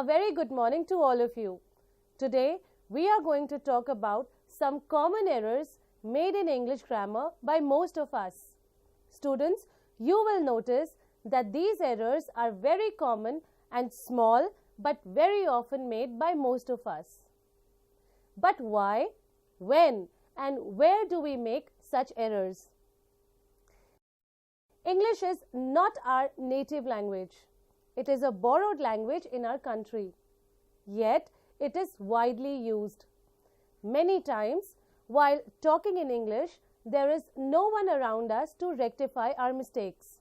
A very good morning to all of you. Today, we are going to talk about some common errors made in English grammar by most of us. Students, you will notice that these errors are very common and small but very often made by most of us. But why, when, and where do we make such errors? English is not our native language. It is a borrowed language in our country. Yet, it is widely used. Many times, while talking in English, there is no one around us to rectify our mistakes.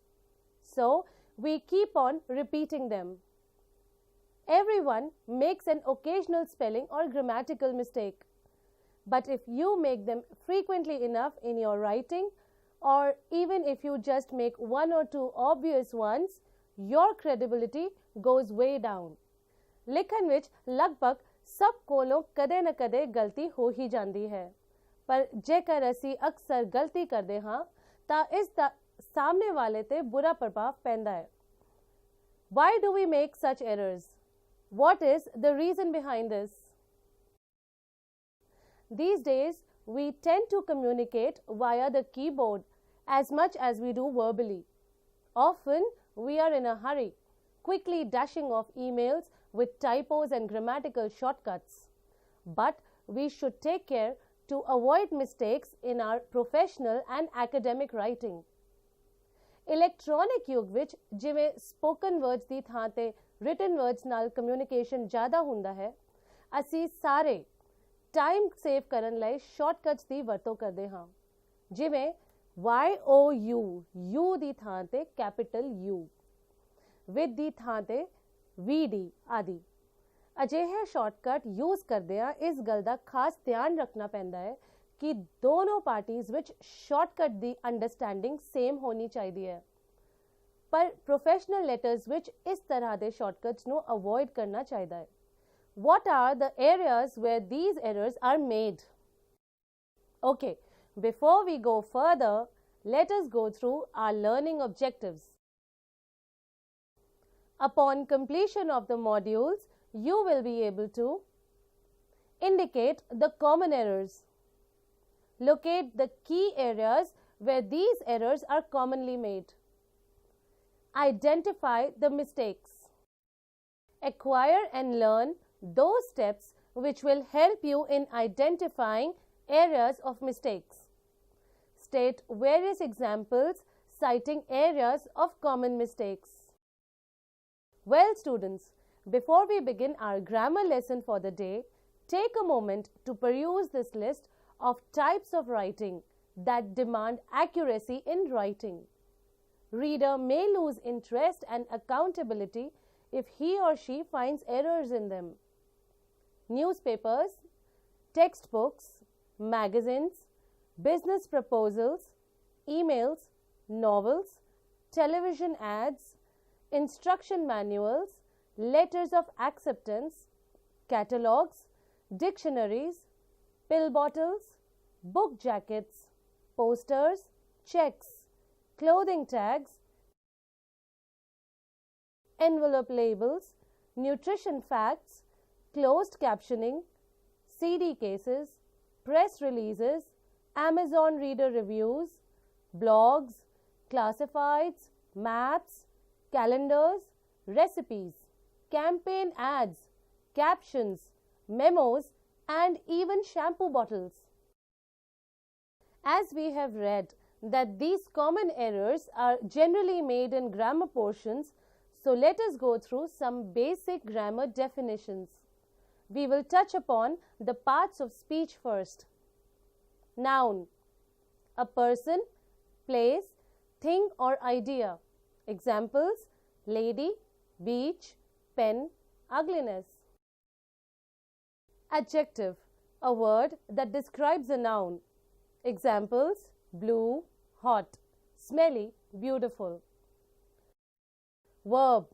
So, we keep on repeating them. Everyone makes an occasional spelling or grammatical mistake. But if you make them frequently enough in your writing, or even if you just make one or two obvious ones, your credibility goes way down. ਲਿਖਣ ਵਿੱਚ ਲਗਭਗ ਸਭ ਕੋਲੋਂ ਕਦੇ ਨਾ ਕਦੇ ਗਲਤੀ ਹੋ ਹੀ ਜਾਂਦੀ ਹੈ, ਪਰ ਜੇਕਰ ਅਸੀਂ ਅਕਸਰ ਗਲਤੀ ਕਰਦੇ ਹਾਂ ਤਾਂ ਇਸ ਦਾ ਸਾਹਮਣੇ ਵਾਲੇ ਤੇ ਬੁਰਾ ਪ੍ਰਭਾਵ ਪੈਂਦਾ ਹੈ. Why do we make such errors? What is the reason behind this? These days, we tend to communicate via the keyboard as much as we do verbally. Often, we are in a hurry, quickly dashing off emails with typos and grammatical shortcuts. But we should take care to avoid mistakes in our professional and academic writing. Electronic युग ਵਿੱਚ ਜਿਵੇਂ spoken words ਦੀ ਥਾਂ ਤੇ written words ਨਾਲ communication ਜ਼ਿਆਦਾ ਹੁੰਦਾ ਹੈ, ਅਸੀਂ ਸਾਰੇ time save ਕਰਨ ਲਈ shortcuts ਦੀ ਵਰਤੋਂ ਕਰਦੇ ਹਾਂ, ਜਿਵੇਂ YOU, U ਦੀ ਥਾਂ ਤੇ capital U, with ਦੀ ਥਾਂ ਤੇ VD ਆਦਿ. ਅਜਿਹੇ ਸ਼ਾਰਟਕਟ ਯੂਜ਼ ਕਰਦਿਆਂ ਇਸ ਗੱਲ ਦਾ ਖਾਸ ਧਿਆਨ ਰੱਖਣਾ ਪੈਂਦਾ ਹੈ ਕਿ ਦੋਨੋਂ ਪਾਰਟੀਜ਼ ਵਿੱਚ ਸ਼ਾਰਟਕਟ ਦੀ ਅੰਡਰਸਟੈਂਡਿੰਗ ਸੇਮ ਹੋਣੀ ਚਾਹੀਦੀ ਹੈ. ਪਰ ਪ੍ਰੋਫੈਸ਼ਨਲ ਲੈਟਰਸ ਵਿੱਚ ਇਸ ਤਰ੍ਹਾਂ ਦੇ ਸ਼ਾਰਟਕਟਸ ਨੂੰ ਅਵੋਇਡ ਕਰਨਾ ਚਾਹੀਦਾ ਹੈ. What are the areas where these errors are made? Okay. Before we go further, let us go through our learning objectives. Upon completion of the modules, you will be able to indicate the common errors, locate the key areas where these errors are commonly made, identify the mistakes, acquire and learn those steps which will help you in identifying areas of mistakes. State various examples citing areas of common mistakes. Well, students, before we begin our grammar lesson for the day, take a moment to peruse this list of types of writing that demand accuracy in writing. Reader may lose interest and accountability if he or she finds errors in them. Newspapers, textbooks, magazines, business proposals, emails, novels, television ads, instruction manuals, letters of acceptance, catalogs, dictionaries, pill bottles, book jackets, posters, checks, clothing tags, envelope labels, nutrition facts, closed captioning, CD cases, press releases, Amazon reader reviews, blogs, classifieds, maps, calendars, recipes, campaign ads, captions, memos, and even shampoo bottles. As we have read that these common errors are generally made in grammar portions, so let us go through some basic grammar definitions. We will touch upon the parts of speech first. Noun, a person, place, thing or idea. Examples, lady, beach, pen, ugliness. Adjective, a word that describes a noun. Examples, blue, hot, smelly, beautiful. Verb,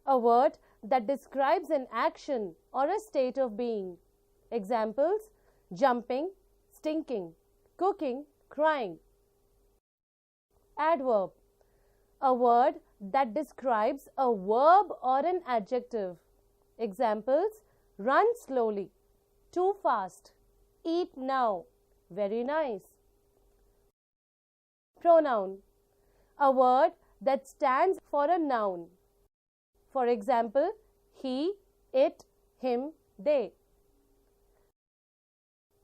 a word that describes an action or a state of being. Examples, jumping, stinking, cooking, crying. Adverb, a word that describes a verb or an adjective. Examples: run slowly, too fast, eat now, very nice. Pronoun: a word that stands for a noun. For example, he, it, him, they.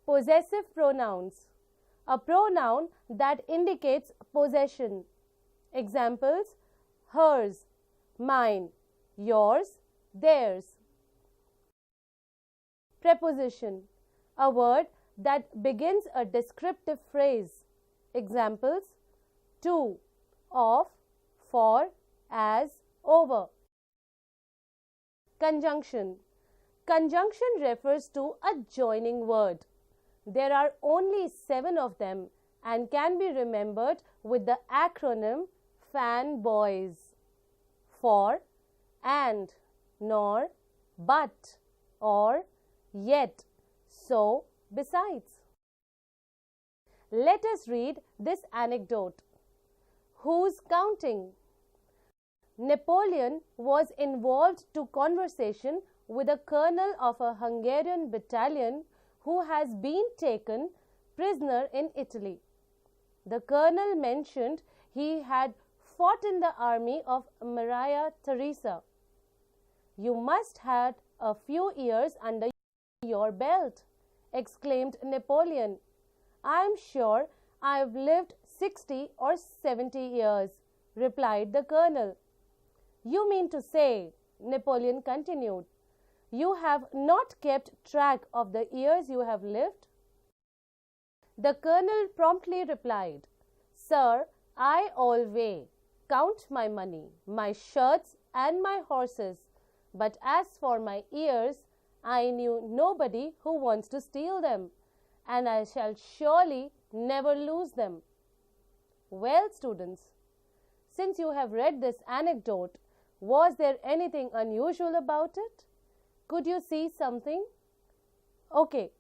Possessive pronouns: a pronoun that indicates possession. Examples: hers, mine, yours, theirs. Preposition: a word that begins a descriptive phrase. Examples: to, of, for, as, over. Conjunction: conjunction refers to a joining word. There are only 7 of them and can be remembered with the acronym FANBOYS: for, and, nor, but, or, yet, so, besides. Let us read this anecdote. Who's counting? Napoleon was involved to conversation with a colonel of a Hungarian battalion who has been taken prisoner in Italy. The colonel mentioned he had fought in the army of Maria Theresa. "You must have a few years under your belt," exclaimed Napoleon. "I am sure I have lived 60 or 70 years," replied the colonel. "You mean to say," Napoleon continued, "you have not kept track of the years you have lived?" The colonel promptly replied, "Sir, I always count my money, my shirts and my horses, but as for my ears, I knew nobody who wants to steal them, and I shall surely never lose them." Well, students, since you have read this anecdote, was there anything unusual about it? Could you see something? Okay,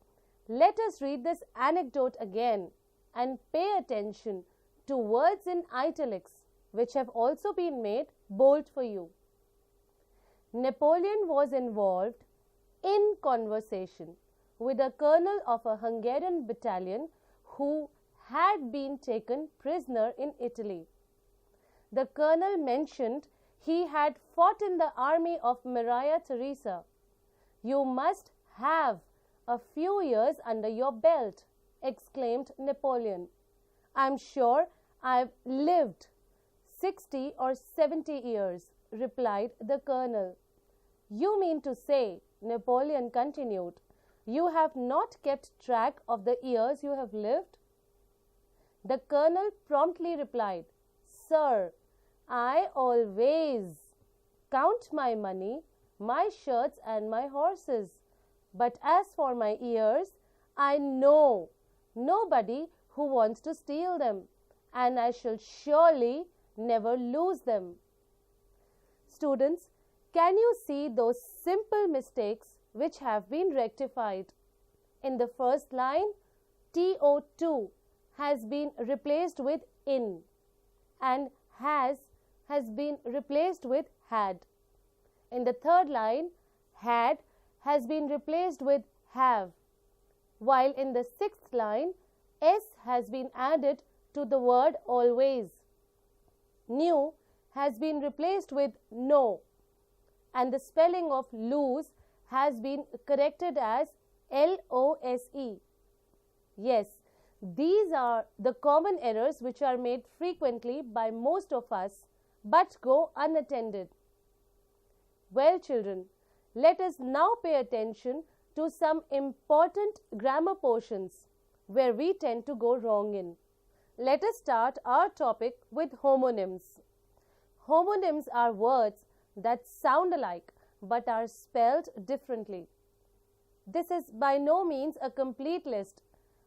let us read this anecdote again and pay attention to words in italics which have also been made bold for you. Napoleon was involved in conversation with a colonel of a Hungarian battalion who had been taken prisoner in Italy. The colonel mentioned he had fought in the army of Maria Theresa. "You must have a few years under your belt," exclaimed Napoleon. "I am sure I have lived 60 or 70 years," replied the colonel. "You mean to say," Napoleon continued, "you have not kept track of the years you have lived?" The colonel promptly replied, "Sir, I always count my money, my shirts and my horses, but as for my ears, I know nobody who wants to steal them, and I shall surely never lose them." Students, can you see those simple mistakes which have been rectified? In the first line, TO2 has been replaced with in, and has been replaced with had. In the third line, had has been replaced with have, while in the sixth line, s has been added to the word always. Knew has been replaced with know, and the spelling of lose has been corrected as LOSE. Yes, these are the common errors which are made frequently by most of us but go unattended. Well, children, let us now pay attention to some important grammar portions where we tend to go wrong in. Let us start our topic with homonyms. Homonyms are words that sound alike but are spelled differently. This is by no means a complete list,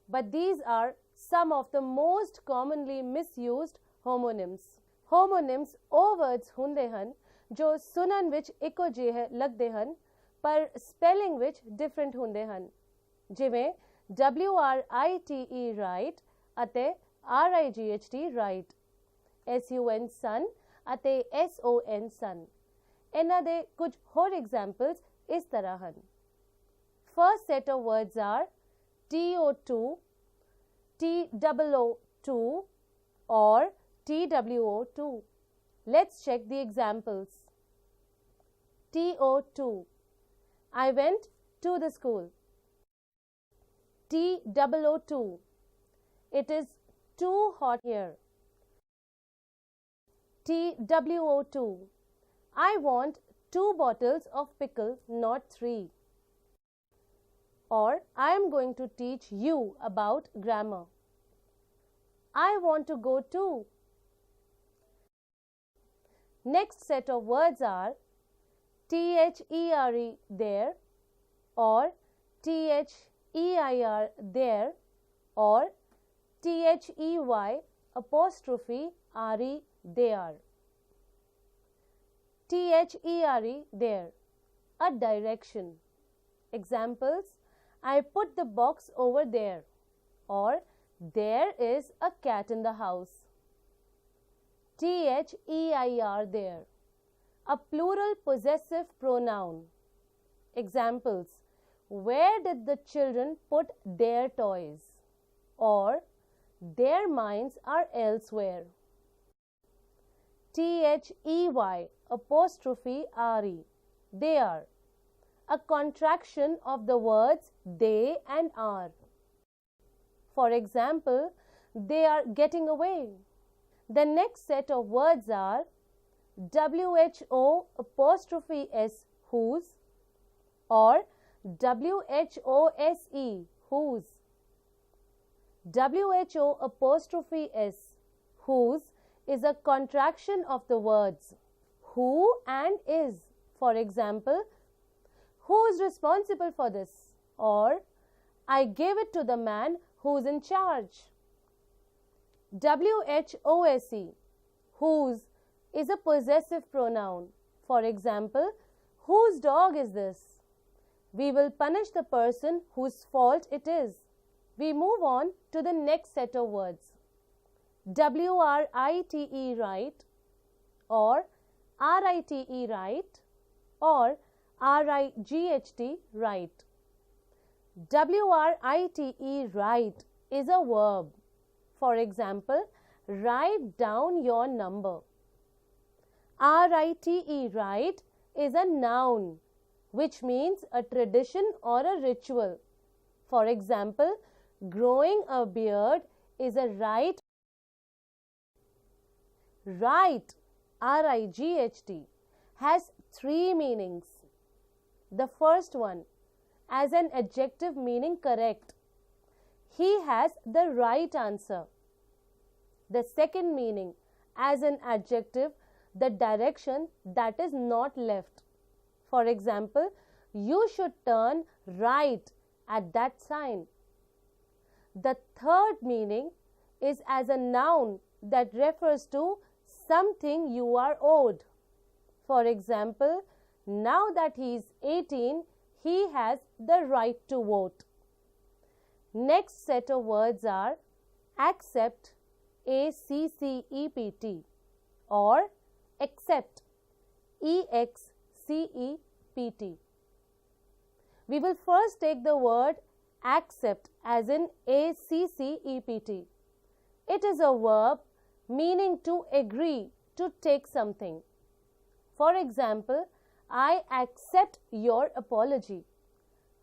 but these are some of the most commonly misused homonyms. Homonyms ਉਹ words ਹੁੰਦੇ ਹਨ ਜੋ ਸੁਣਨ ਵਿੱਚ ਇੱਕੋ ਜਿਹੇ ਲੱਗਦੇ ਹਨ ਪਰ ਸਪੈਲਿੰਗ ਵਿੱਚ ਡਿਫਰੈਂਟ ਹੁੰਦੇ ਹਨ, ਜਿਵੇਂ WRITE right ਅਤੇ RIGHT right, SUN sun ਅਤੇ SON sun. ਇਹਨਾਂ ਦੇ ਕੁਝ ਹੋਰ ਐਗਜ਼ਾਮਪਲਸ इस तरह. First set of words are TO2, TOO2 or TWO2. Let's check the examples. TO2. I went to the school. TOO2. It is too hot here. TWO2. I want 2 bottles of pickle, not 3. Or I am going to teach you about grammar. I want to go too. Next set of words are THERE there or THEIR there or THEY apostrophe RE there. THERE there, a direction. Examples: I put the box over there, or there is a cat in the house. THEIR there, a plural possessive pronoun. Examples: where did the children put their toys? Or their minds are elsewhere. THEY apostrophe RE, they are, a contraction of the words they and are. For example, they are getting away. The next set of words are WHO apostrophe S whose or WHOSE whose. WHO apostrophe S whose is a contraction of the words who and is. For example, who is responsible for this? Or I gave it to the man who is in charge. WHOSE, whose, is a possessive pronoun. For example, whose dog is this? We will punish the person whose fault it is. We move on to the next set of words. WRITE, right, or RITE, right, or RIGHT, right. WRITE, right, is a verb. For example, write down your number. RITE, right, is a noun, which means a tradition or a ritual. For example, growing a beard is a rite. Right, RIGHT, has 3 meanings. The first one, as an adjective meaning correct. He has the right answer. The second meaning, as an adjective, the direction that is not left. For example, you should turn right at that sign. The third meaning is as a noun that refers to something you are owed. For example, now that he is 18, he has the right to vote. Next set of words are accept, ACCEPT, or accept, EXCEPT. We will first take the word accept as in ACCEPT. It is a verb meaning to agree to take something. For example, I accept your apology.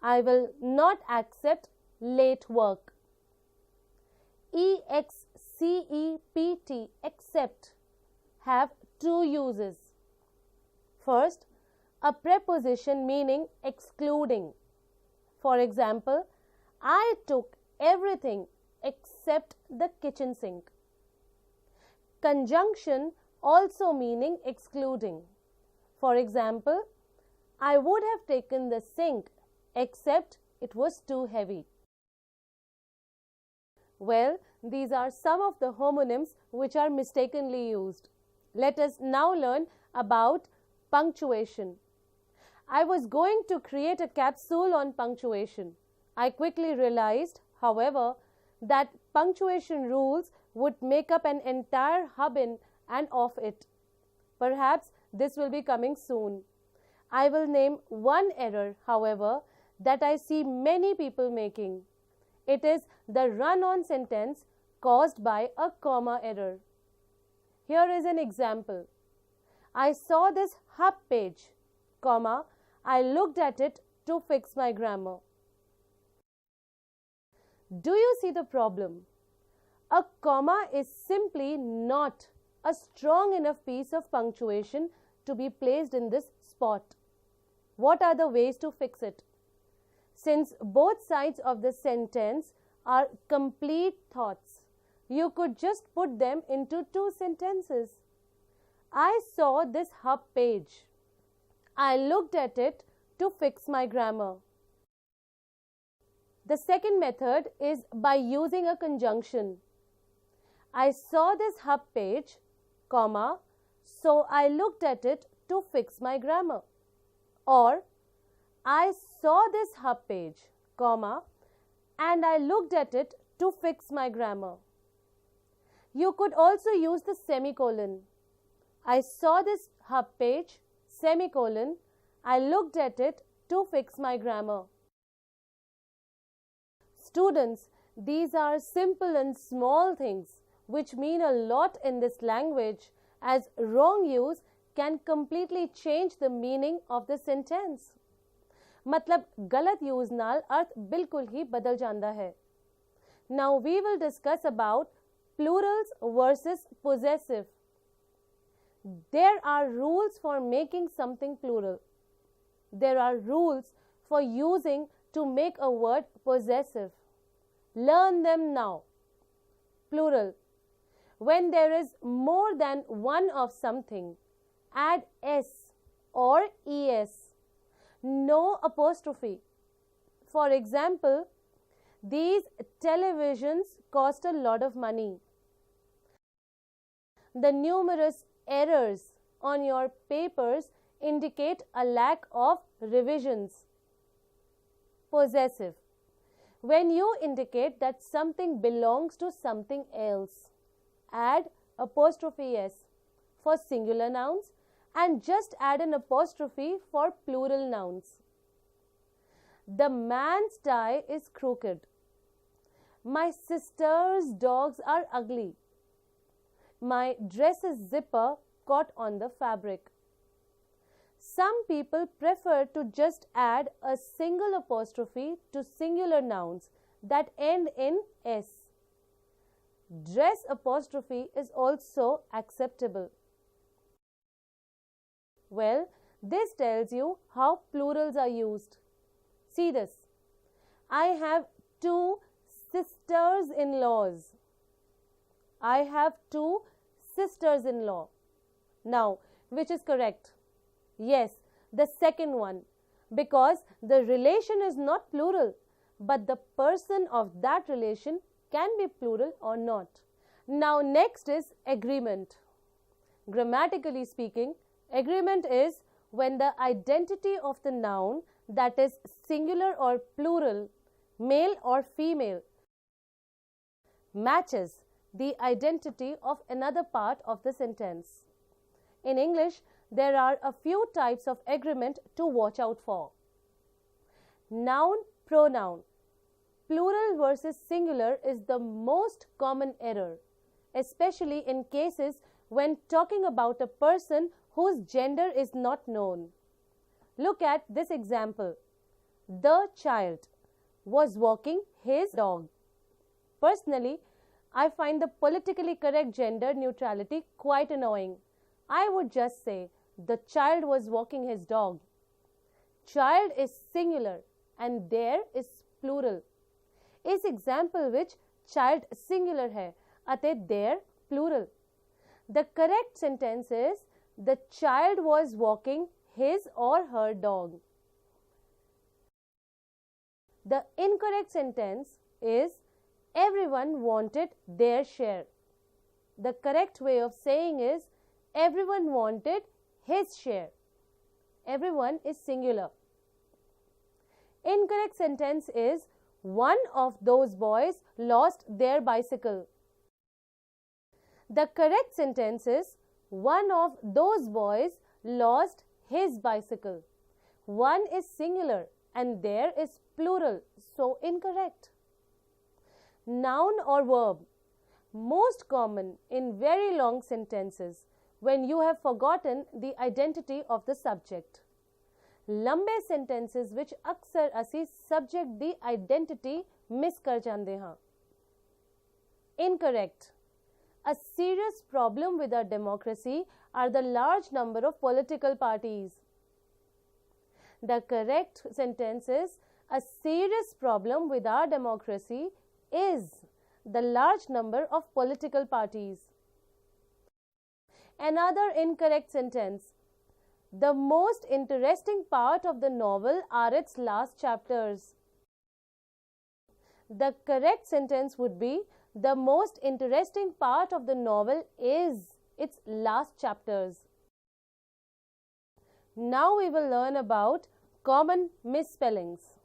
I will not accept late work. EXCEPT, accept, have 2 uses. First, a preposition meaning excluding. For example, I took everything except the kitchen sink. Conjunction also meaning excluding. For example, I would have taken the sink except it was too heavy. Well, these are some of the homonyms which are mistakenly used. Let us now learn about punctuation. I was going to create a capsule on punctuation. I quickly realized, however, that punctuation rules would make up an entire hub in and of it. Perhaps this will be coming soon. I will name one error, however, that I see many people making. It is the run-on sentence caused by a comma error. Here is an example. I saw this hub page, comma, I looked at it to fix my grammar. Do you see the problem? A comma is simply not a strong enough piece of punctuation to be placed in this spot. What are the ways to fix it? Since both sides of the sentence are complete thoughts, you could just put them into two sentences. I saw this hub page. I looked at it to fix my grammar. The second method is by using a conjunction. I saw this hub page, comma, so I looked at it to fix my grammar. Or, I saw this hub page, comma, and I looked at it to fix my grammar. You could also use the semicolon. I saw this hub page, semicolon, I looked at it to fix my grammar. Students, these are simple and small things which mean a lot in this language, as wrong use can completely change the meaning of the sentence. मतलब गलत use नाल अर्थ बिल्कुल ही बदल जाता है. Now we will discuss about plurals versus possessive. There are rules for making something plural. There are rules for using to make a word possessive. Learn them now. Plural. When there is more than one of something, add s or es. No apostrophe. For example, these televisions cost a lot of money. The numerous errors on your papers indicate a lack of revisions. Possessive. When you indicate that something belongs to something else, add apostrophe s for singular nouns and just add an apostrophe for plural nouns. The man's tie is crooked. My sister's dogs are ugly. My dress's zipper caught on the fabric. Some people prefer to just add a single apostrophe to singular nouns that end in s. Dress apostrophe is also acceptable. Well, this tells you how plurals are used. See this. I have two sisters-in-laws. I have two sisters-in-law. Now, which is correct? Yes, the second one, because the relation is not plural, but the person of that relation can be plural or not. Now, next is agreement. Grammatically speaking, agreement is when the identity of the noun, that is singular or plural, male or female, matches the identity of another part of the sentence. In English, there are a few types of agreement to watch out for. Noun, pronoun. Plural versus singular is the most common error, especially in cases when talking about a person whose gender is not known. Look at this example. The child was walking his dog. Personally, I find the politically correct gender neutrality quite annoying. I would just say, the child was walking his dog. Child is singular and there is plural. इस example which child singular है अतः there plural. The correct sentence is the child was walking his or her dog. The incorrect sentence is everyone wanted their share. The correct way of saying is everyone wanted his share. Everyone is singular. Incorrect sentence is one of those boys lost their bicycle. The correct sentence is one of those boys lost his bicycle. One is singular and there is plural, so incorrect. Noun or verb, most common in very long sentences when you have forgotten the identity of the subject. लंबे sentences ਵਿੱਚ ਅਕਸਰ ਅਸੀਂ subject ਦੀ identity miss ਕਰ ਜਾਂਦੇ ਹਾਂ. Incorrect. A serious problem with our democracy are the large number of political parties. The correct sentence is, a serious problem with our democracy is the large number of political parties. Another incorrect sentence. The most interesting part of the novel are its last chapters. The correct sentence would be, the most interesting part of the novel is its last chapters. Now we will learn about common misspellings.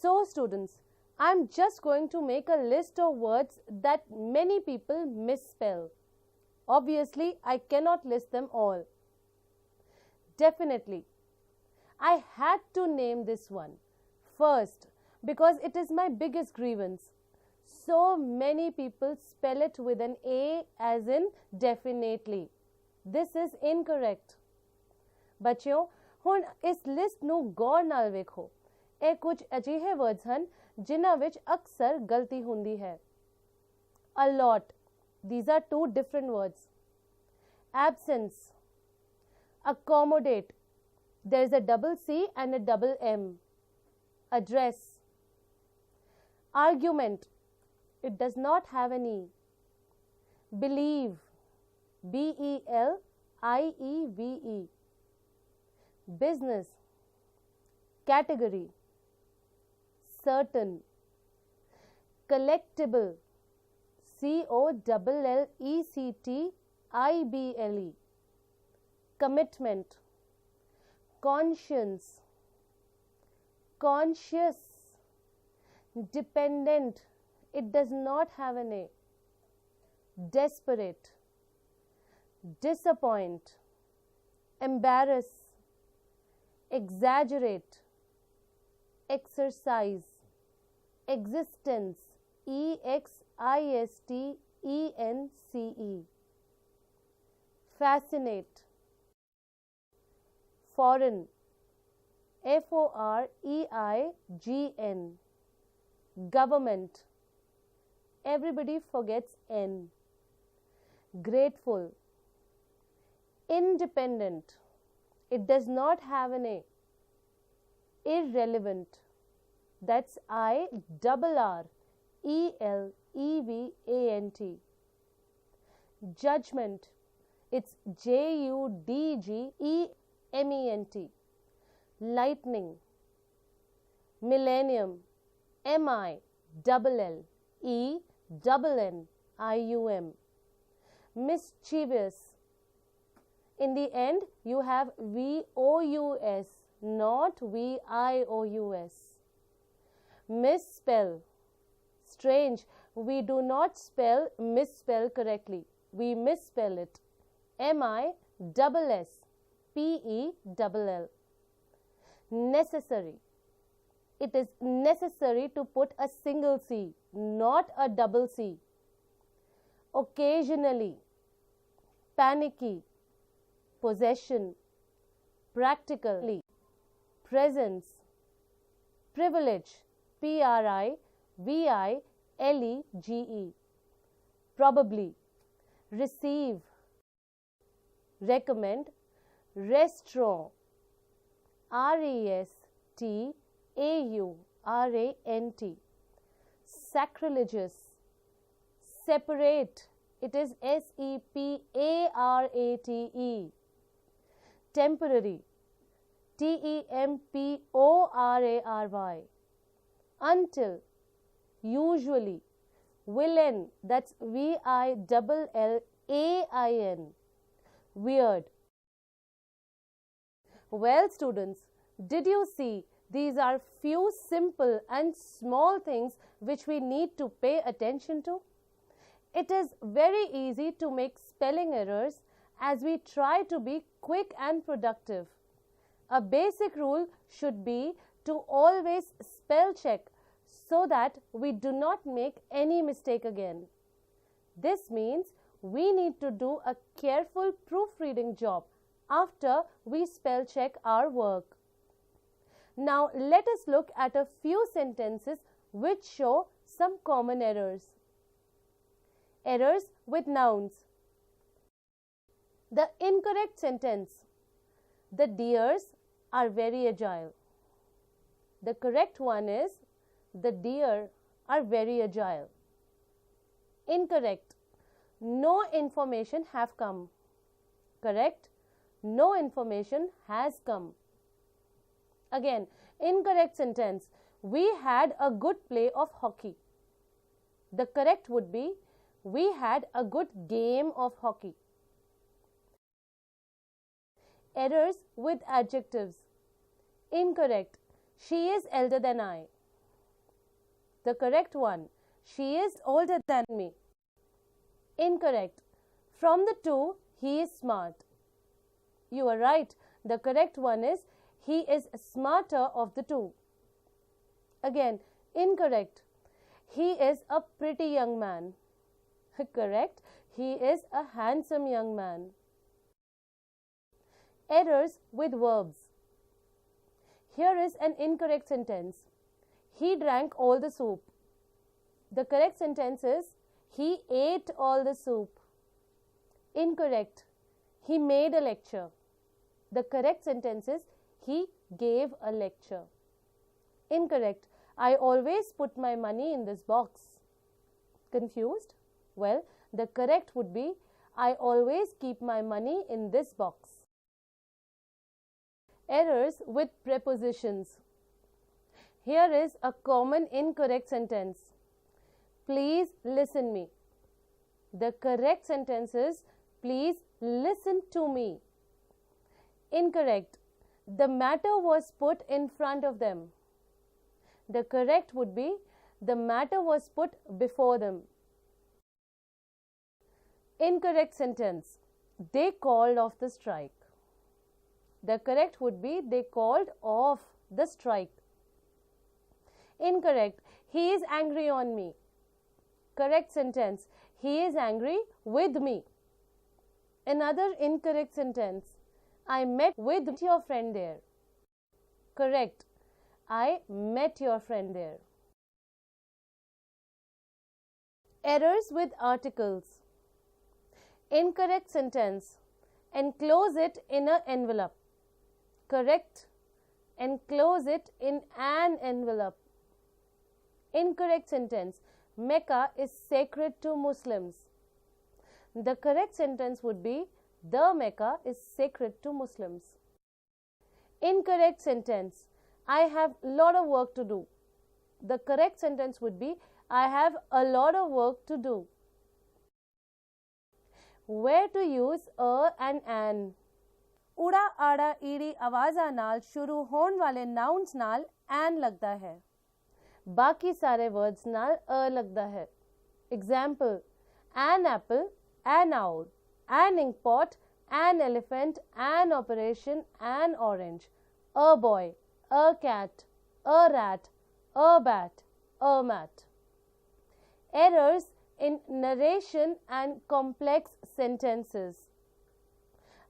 So students, I am just going to make a list of words that many people misspell. Obviously, I cannot list them all. Definitely, I had to name this one first because it is my biggest grievance. So many people spell it with an A as in definitely. This is incorrect. ਬੱਚਿਓ, ਹੁਣ ਇਸ list ਨੂੰ ਗੌਰ ਨਾਲ ਵੇਖੋ. ਇਹ ਕੁਝ ਅਜਿਹੇ ਵਰਡਸ ਹਨ ਜਿਨ੍ਹਾਂ ਵਿੱਚ ਅਕਸਰ ਗਲਤੀ ਹੁੰਦੀ ਹੈ. A lot. These are two different words. Absence. Accommodate. There is a double C and a double M. Address. Argument. It does not have an E. Believe. B-E-L-I-E-V-E. Business. Category. Certain. Collectible. C-O-L-L-E-C-T-I-B-L-E. Commitment. Conscience. Conscious. Dependent. It does not have an A. Desperate. Disappoint. Embarrass. Exaggerate. Exercise. Existence. E-X-I-S-T-E-N-C-E. Fascinate. Foreign. F-O-R-E-I-G-N. Government. Everybody forgets N. Grateful. Independent. It does not have an A. Irrelevant. That's I-R-R-E-L-E-V-A-N-T. Judgment. It's J-U-D-G-E-M-E-N-T. Lightning. Millennium. M-I-double-L-E-double-N-I-U-M. Mischievous. In the end, you have V-O-U-S, not V-I-O-U-S. Misspell. Strange, we do not spell misspell correctly. We misspell it. M-I-double-S-P-E-double-L. Necessary. It is necessary to put a single C, not a double C. Occasionally. Panicky. Possession. Practically. Presence. Privilege. P-R-I-V-I-L-E-G-E. Probably. Receive. Recommend. Restaurant. R-E-S-T-A-U-R-A-N-T. Sacrilegious. Separate. It is S-E-P-A-R-A-T-E. Temporary. T-E-M-P-O-R-A-R-Y. Until. Usually. Villain. That's V-I-L-L-A-I-N. Weird. Well, students, did you see? These are few simple and small things which we need to pay attention to. It is very easy to make spelling errors as we try to be quick and productive. a basic rule should be to always spell check so that we do not make any mistake again. This means we need to do a careful proofreading job after we spell check our work. Now let us look at a few sentences which show some common errors. Errors with nouns. The incorrect sentence. The deers are very agile. The correct one is the deer are very agile. Incorrect. No information have come. Correct. No information has come. Again, incorrect sentence. We had a good play of hockey. The correct would be we had a good game of hockey. Errors with adjectives. Incorrect. She is elder than I. The correct one. She is older than me. Incorrect. From the two, he is smart. You are right. The correct one is he is smarter of the two. Again, incorrect. He is a pretty young man. Correct. He is a handsome young man. Errors with verbs. Here is an incorrect sentence. He drank all the soup. The correct sentence is he ate all the soup. Incorrect. He made a lecture. The correct sentence is he gave a lecture. Incorrect. I always put my money in this box. Confused? Well, the correct would be I always keep my money in this box. Errors with prepositions. Here is a common incorrect sentence. Please listen me. The correct sentence is please listen to me. Incorrect. The matter was put in front of them. The correct would be the matter was put before them. Incorrect sentence. They called off the strike. The correct would be they called off the strike. Incorrect. He is angry on me. Correct sentence. He is angry with me. Another incorrect sentence. I met with your friend there. Correct. I met your friend there. Errors with articles. Incorrect sentence. Enclose it in an envelope. Correct. Enclose it in an envelope. Incorrect sentence. Mecca is sacred to Muslims. The correct sentence would be the Mecca is sacred to Muslims. Incorrect sentence. I have a lot of work to do. The correct sentence would be I have a lot of work to do. Where to use a and an. उड़ा आड़ा ईड़ी आवाज़ा नाल शुरू होने वाले nouns नाल an लगता है. बाकी सारे words नाल a लगता है. Example: an apple, an owl, an inkpot, an elephant, an operation, an orange, a boy, a cat, a rat, a bat, a mat. Errors in narration and complex sentences.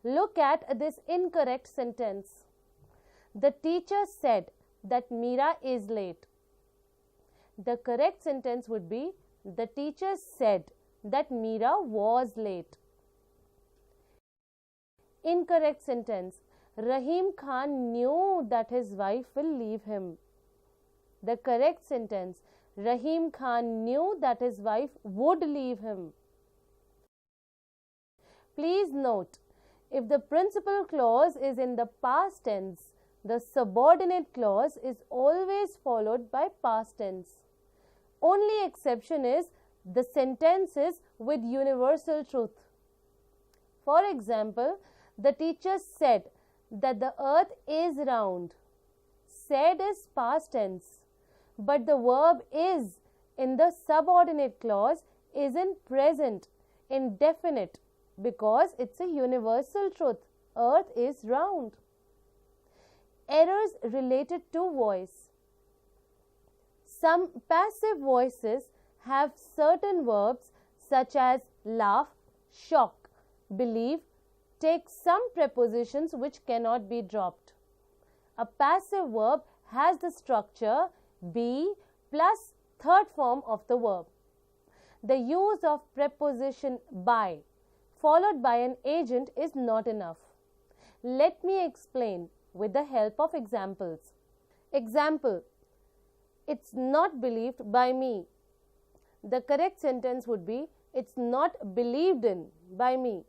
Look at this incorrect sentence. The teacher said that Meera is late. The correct sentence would be the teacher said that Meera was late. Incorrect sentence. Rahim Khan knew that his wife will leave him. The correct sentence. Rahim Khan knew that his wife would leave him. Please note, if the principal clause is in the past tense, the subordinate clause is always followed by past tense. Only exception is the sentences with universal truth. For example, the teacher said that the earth is round. Said is past tense, but the verb is in the subordinate clause is in present, indefinite, because it's a universal truth. Earth is round. Errors related to voice. Some passive voices have certain verbs such as laugh, shock, believe, take some prepositions which cannot be dropped. A passive verb has the structure be plus third form of the verb. The use of preposition by followed by an agent is not enough. Let me explain with the help of examples. Example: it's not believed by me. The correct sentence would be it's not believed in by me.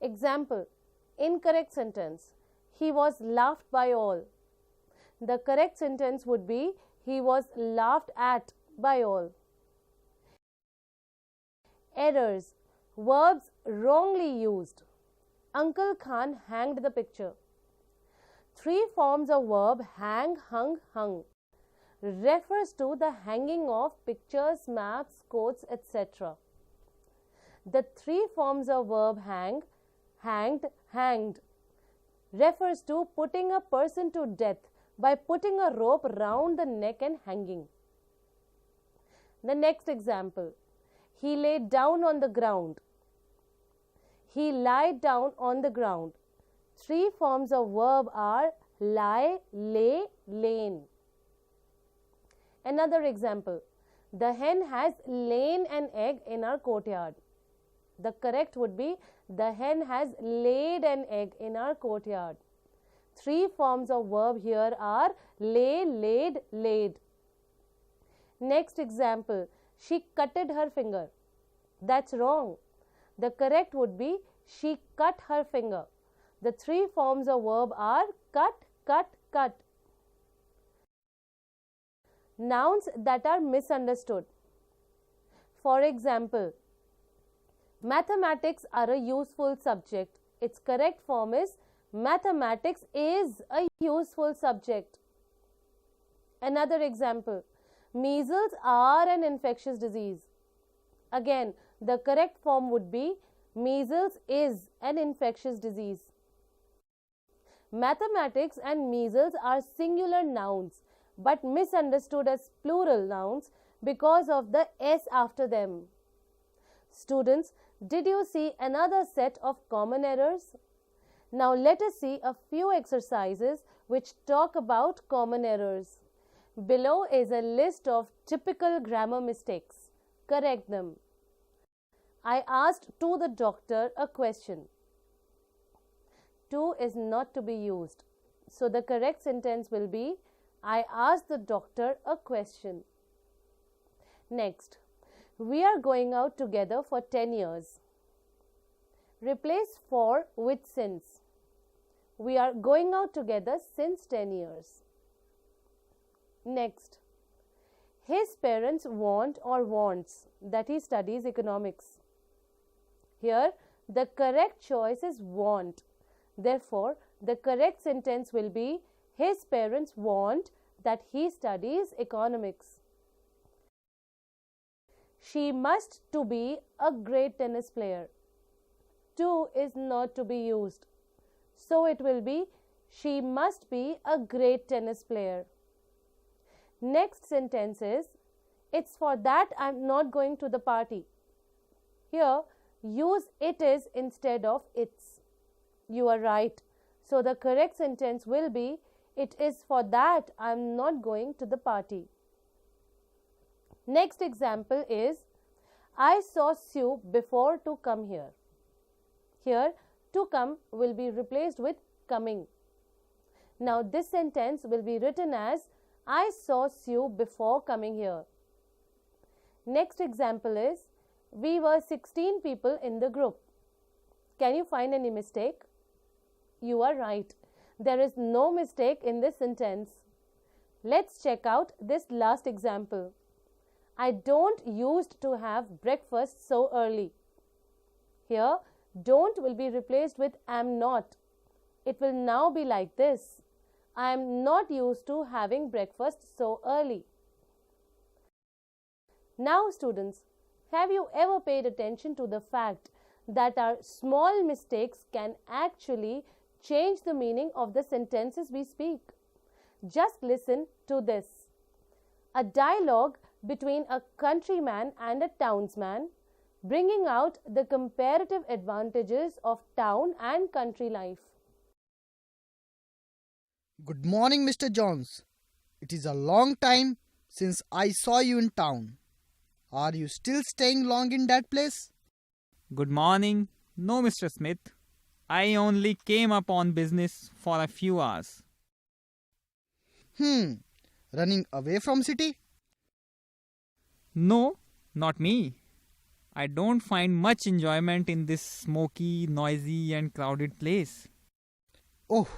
Example: incorrect sentence: he was laughed by all. The correct sentence would be he was laughed at by all. Errors: verbs wrongly used. Uncle Khan hanged the picture. Three forms of verb hang, hung, hung refers to the hanging of pictures, maps, quotes, etc. The three forms of verb hang, hanged, hanged refers to putting a person to death by putting a rope round the neck and hanging. The next example: he lay down on the ground. He lied down on the ground. Three forms of verb are lie, lay, lain. Another example: the hen has lain an egg in our courtyard. The correct would be the hen has laid an egg in our courtyard. Three forms of verb here are lay, laid, laid. Next example: she cutted her finger. That's wrong. The correct would be she cut her finger. The three forms of verb are cut, cut, cut. Nouns that are misunderstood. For example, mathematics are a useful subject. Its correct form is mathematics is a useful subject. Another example: measles are an infectious disease. Again, the correct form would be measles is an infectious disease. Mathematics and measles are singular nouns but misunderstood as plural nouns because of the S after them. Students, did you see another set of common errors? Now let us see a few exercises which talk about common errors. Below is a list of typical grammar mistakes. Correct them. I asked to the doctor a question. To is not to be used. So the correct sentence will be I asked the doctor a question. Next, we are going out together for 10 years. Replace for with since. We are going out together since 10 years. Next, his parents want or wants that he studies economics. Here, the correct choice is want. Therefore, the correct sentence will be his parents want that he studies economics. She must to be a great tennis player. To is not to be used. So it will be she must be a great tennis player. Next sentence is it's for that I'm not going to the party. Here, use it is instead of its. You are right. So the correct sentence will be it is for that I am not going to the party. Next example is I saw Sue before to come here. Here, to come will be replaced with coming. Now this sentence will be written as I saw Sue before coming here. Next example is we were 16 people in the group. Can you find any mistake? You are right. There is no mistake in this sentence. Let's check out this last example. I don't used to have breakfast so early. Here, don't will be replaced with am not. It will now be like this. I am not used to having breakfast so early. Now students, have you ever paid attention to the fact that our small mistakes can actually change the meaning of the sentences we speak. Just listen to this. A dialogue between a countryman and a townsman, bringing out the comparative advantages of town and country life. Good morning, Mr. Jones. It is a long time since I saw you in town. Are you still staying long in that place? Good morning. No, Mr. Smith. I only came up on business for a few hours. Running away from city? No, not me. I don't find much enjoyment in this smoky, noisy and crowded place. Oh,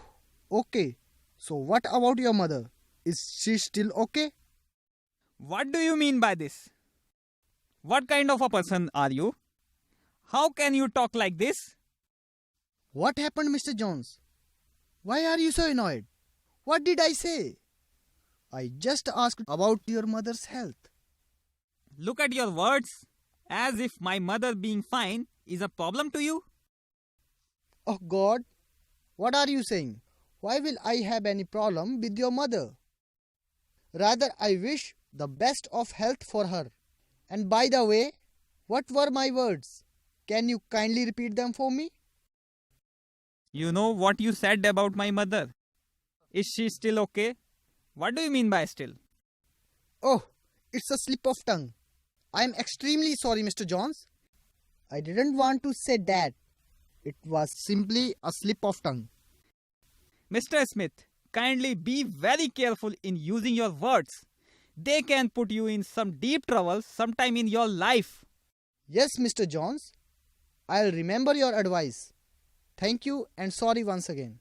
okay. So what about your mother? Is she still okay? What do you mean by this? What kind of a person are you? How can you talk like this? What happened, Mr. Jones? Why are you so annoyed? What did I say? I just asked about your mother's health. Look at your words, as if my mother being fine is a problem to you. Oh God, what are you saying? Why will I have any problem with your mother? Rather, I wish the best of health for her. And by the way, what were my words? Can you kindly repeat them for me? You know what you said about my mother. Is she still okay? What do you mean by still? Oh, it's a slip of tongue. I am extremely sorry, Mr. Jones. I didn't want to say that. It was simply a slip of tongue. Mr. Smith, kindly be very careful in using your words. They can put you in some deep trouble sometime in your life. Yes, Mr. Jones. I'll remember your advice. Thank you and sorry once again.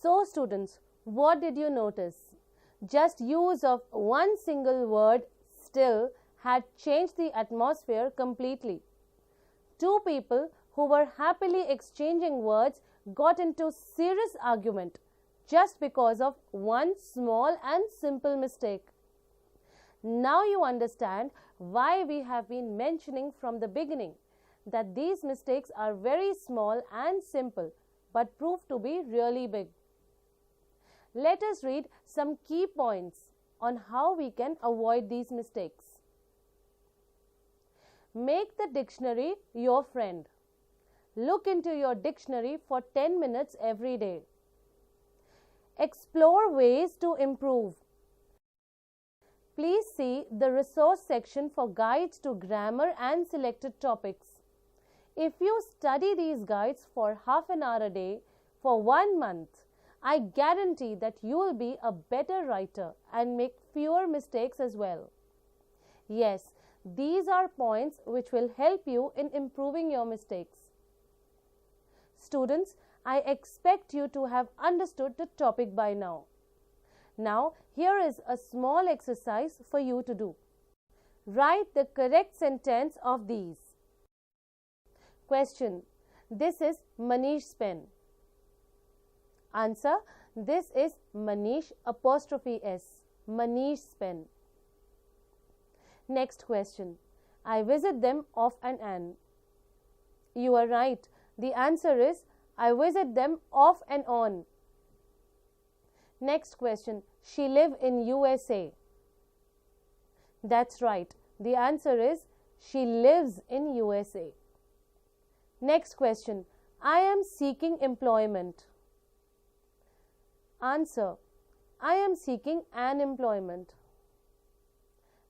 So students, what did you notice? Just use of one single word still had changed the atmosphere completely. Two people who were happily exchanging words got into serious argument just because of one small and simple mistake. Now you understand why we have been mentioning from the beginning that these mistakes are very small and simple but prove to be really big. Let us read some key points on how we can avoid these mistakes. Make the dictionary your friend. Look into your dictionary for 10 minutes every day. Explore ways to improve. Please see the resource section for guides to grammar and selected topics. If you study these guides for half an hour a day for 1 month, I guarantee that you will be a better writer and make fewer mistakes as well. Yes, these are points which will help you in improving your mistakes. Students, I expect you to have understood the topic by now. Now, here is a small exercise for you to do. Write the correct sentence of these. Question: this is Manish's pen. Answer: this is Manish apostrophe S, Manish's pen. Next question: I visit them off and on. You are right. The answer is I visit them off and on. Next question: she live in USA. That's right. The answer is she lives in USA. Next question: I am seeking employment. Answer: I am seeking an employment.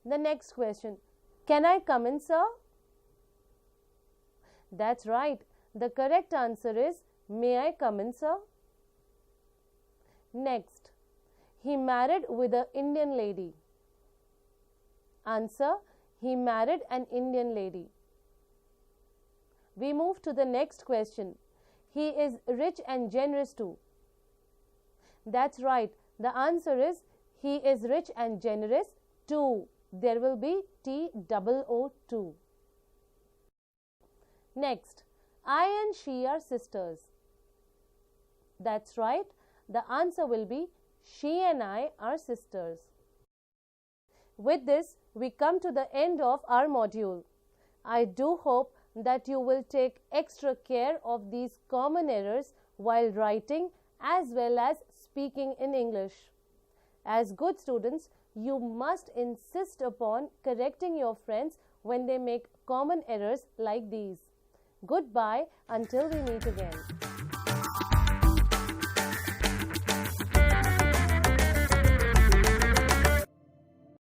The next question: can I come in, sir? That's right. The correct answer is may I come in, sir? Next: he married with an Indian lady. Answer: he married an Indian lady. We move to the next question. He is rich and generous too. That's right. The answer is he is rich and generous too. There will be T-O-O-2. Next: I and she are sisters. That's right. The answer will be she and I are sisters. With this, we come to the end of our module. I do hope that you will take extra care of these common errors while writing as well as speaking in English. As good students, you must insist upon correcting your friends when they make common errors like these. Goodbye until we meet again.